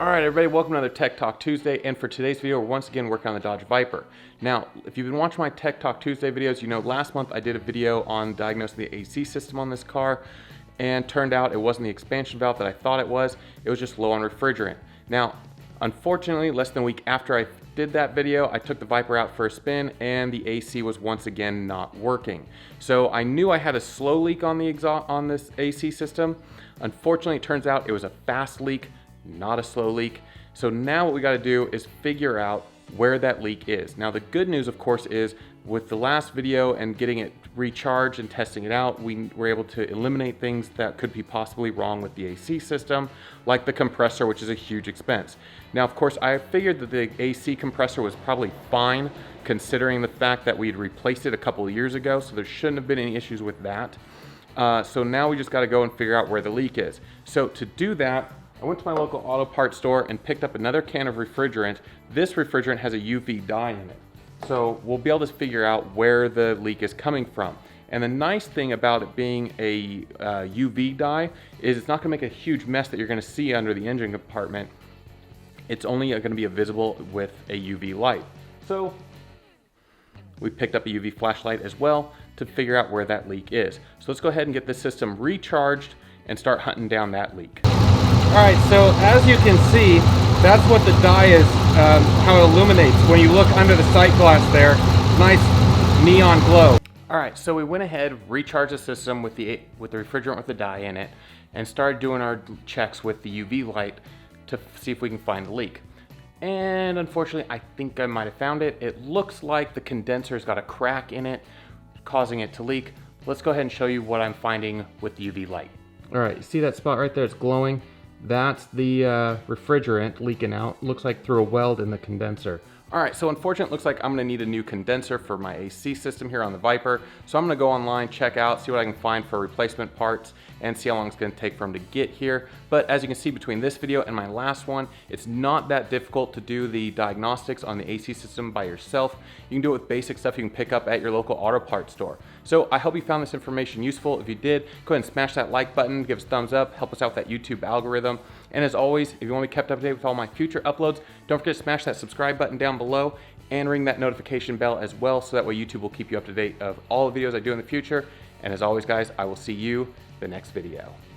Alright everybody, welcome to another Tech Talk Tuesday, and for today's video we're once again working on the Dodge Viper. Now, if you've been watching my Tech Talk Tuesday videos, you know last month I did a video on diagnosing the AC system on this car, and turned out it wasn't the expansion valve that I thought it was just low on refrigerant. Now, unfortunately, less than a week after I did that video, I took the Viper out for a spin and the AC was once again not working. So I knew I had a slow leak on the exhaust on this AC system. Unfortunately, it turns out it was a fast leak, not a slow leak. So now what we got to do is figure out where that leak is. Now the good news of course is with the last video and getting it recharged and testing it out, we were able to eliminate things that could be possibly wrong with the AC system, like the compressor, which is a huge expense. Now of course I figured that the AC compressor was probably fine considering the fact that we had replaced it a couple of years ago, so there shouldn't have been any issues with that. So now we just got to go and figure out where the leak is. So to do that, I went to my local auto parts store and picked up another can of refrigerant. This refrigerant has a UV dye in it. So we'll be able to figure out where the leak is coming from. And the nice thing about it being a UV dye is it's not gonna make a huge mess that you're gonna see under the engine compartment. It's only gonna be visible with a UV light. So we picked up a UV flashlight as well to figure out where that leak is. So let's go ahead and get this system recharged and start hunting down that leak. All right, so as you can see, that's what the dye is, how it illuminates. When you look under the sight glass there, nice neon glow. All right, so we went ahead, recharged the system with the refrigerant with the dye in it, and started doing our checks with the UV light to see if we can find the leak. And unfortunately, I think I might have found it. It looks like the condenser's got a crack in it, causing it to leak. Let's go ahead and show you what I'm finding with the UV light. All right, you see that spot right there? It's glowing. That's the refrigerant leaking out. Looks like through a weld in the condenser. All right, so unfortunately, it looks like I'm gonna need a new condenser for my AC system here on the Viper. So I'm gonna go online, check out, see what I can find for replacement parts, and see how long it's gonna take for them to get here. But as you can see between this video and my last one, it's not that difficult to do the diagnostics on the AC system by yourself. You can do it with basic stuff you can pick up at your local auto parts store. So I hope you found this information useful. If you did, go ahead and smash that like button, give us a thumbs up, help us out with that YouTube algorithm. And as always, if you want to be kept up to date with all my future uploads, don't forget to smash that subscribe button down below and ring that notification bell as well, so that way YouTube will keep you up to date of all the videos I do in the future. And as always guys, I will see you the next video.